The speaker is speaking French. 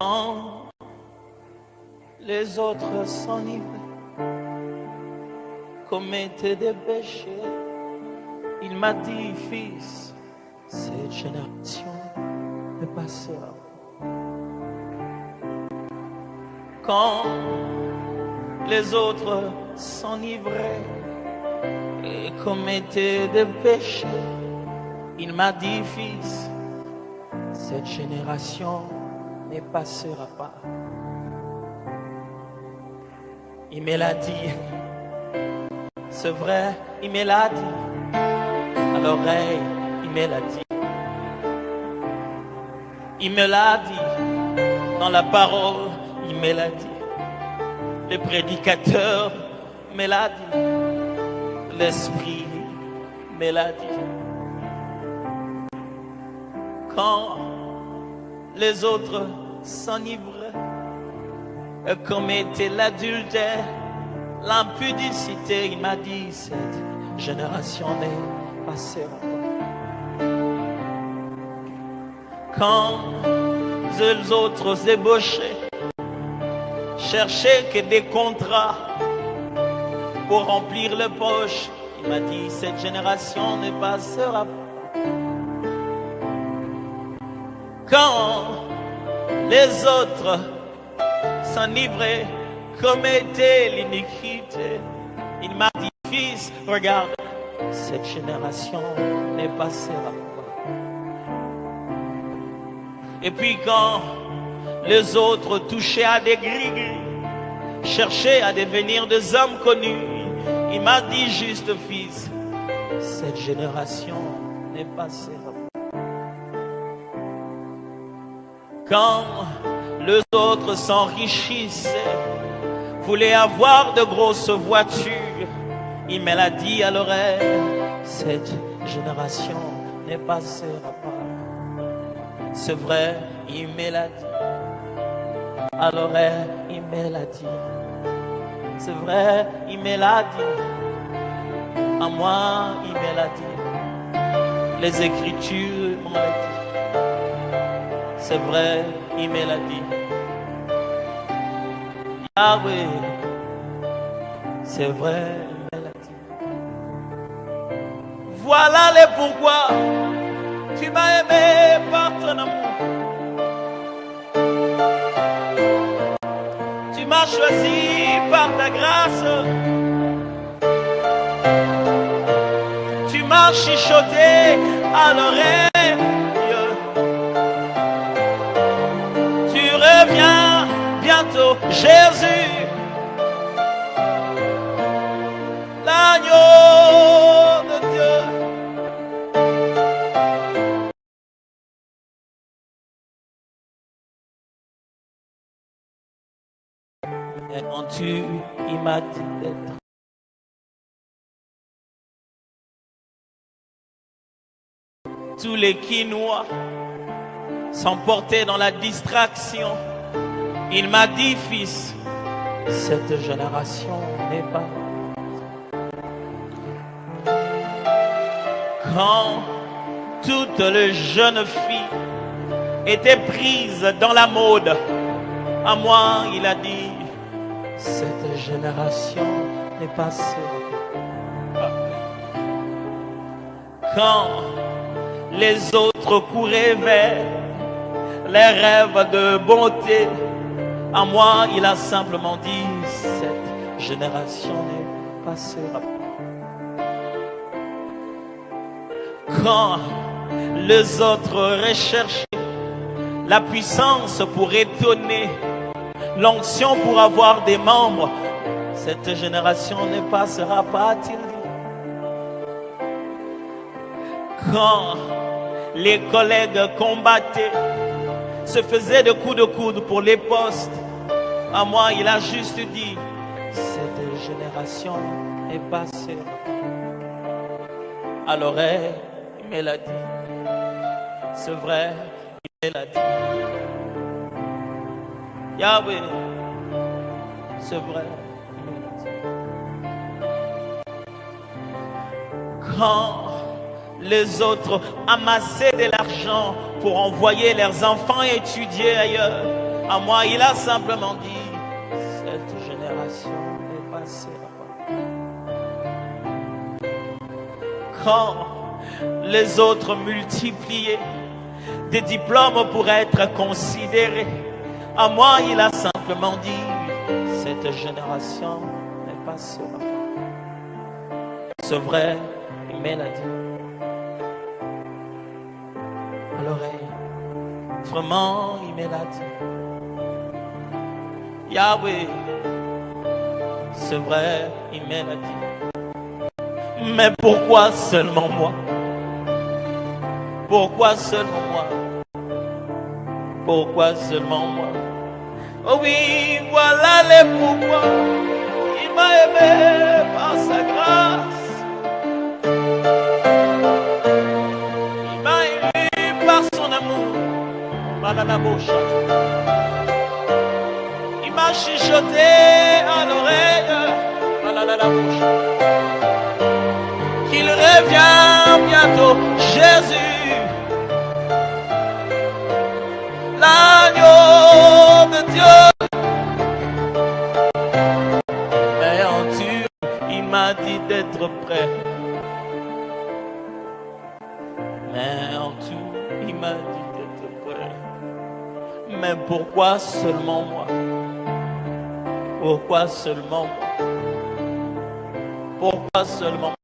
Quand les autres s'enivrent, commettaient des péchés, il m'a dit, fils, cette génération ne passera pas. Quand les autres s'enivraient et commettaient des péchés, il m'a dit, fils, cette génération ne passera pas. Il me l'a dit, c'est vrai, il me l'a dit, à l'oreille, il me l'a dit. Il me l'a dit, dans la parole, il me l'a dit. Le prédicateur me l'a dit. L'Esprit me l'a dit. Quand les autres s'enivraient et commettaient l'adultère, l'impudicité, il m'a dit, cette génération ne passera pas. Quand les autres ébauchaient, cherchaient que des contrats pour remplir les poches, il m'a dit, cette génération ne passera pas. Quand les autres s'enivraient, commettaient l'iniquité, il m'a dit, fils, regarde, cette génération ne passera pas. Et puis quand les autres touchaient à des gris-gris, cherchaient à devenir des hommes connus, il m'a dit, juste fils, cette génération ne passera pas. Quand les autres s'enrichissaient, voulaient avoir de grosses voitures, il me l'a dit à l'oreille, cette génération ne passera pas. C'est vrai, il me l'a dit. À l'oreille, il me l'a dit. C'est vrai, il me l'a dit. À moi, il me l'a dit. Les Écritures m'ont dit. C'est vrai, il me l'a dit. Yahweh, c'est vrai, il me l'a dit. Voilà les pourquoi tu m'as aimé par ton amour. Tu m'as choisi par ta grâce. Tu m'as chuchoté à l'oreille. Tu reviens bientôt, Jésus, l'agneau de Dieu. Et quand il m'a dit d'être tous les quinois s'emportaient dans la distraction, il m'a dit, fils, cette génération n'est pas. Quand toutes les jeunes filles étaient prises dans la mode, à moi, il a dit, cette génération n'est pas seule. Quand les autres couraient vers les rêves de bonté, à moi, il a simplement dit, cette génération ne passera pas. Quand les autres recherchaient la puissance pour étonner, l'onction pour avoir des membres, cette génération ne passera pas, a-t-il dit. Quand les collègues combattaient, se faisaient de coups de coude pour les postes, à moi, il a juste dit, cette génération est passée. À l'oreille, il me l'a dit. C'est vrai, il me l'a dit. Yahweh, C'est vrai. Quand les autres amassaient de l'argent pour envoyer leurs enfants étudier ailleurs, à moi, il a simplement dit, cette génération est passée là-bas. Quand les autres multipliaient des diplômes pour être considérés, à moi, il a simplement dit, cette génération est passée là-bas. C'est vrai, il me l'a dit. À l'oreille, vraiment, il me l'a dit. Yahweh, c'est vrai, il me l'a dit. Mais pourquoi seulement moi? Pourquoi seulement moi? Pourquoi seulement moi? Oh oui, voilà les pourquoi. Il m'a aimé par sa grâce. Il m'a ému par son amour. Malala bouche. Il m'a chuchoté à l'oreille. Malala bouche. Qu'il revient bientôt, Jésus, l'agneau de Dieu. Mais en Dieu, il m'a dit d'être prêt. Mais en tout, il m'a dit d'être prêt. Mais pourquoi seulement moi? Pourquoi seulement moi? Pourquoi seulement moi?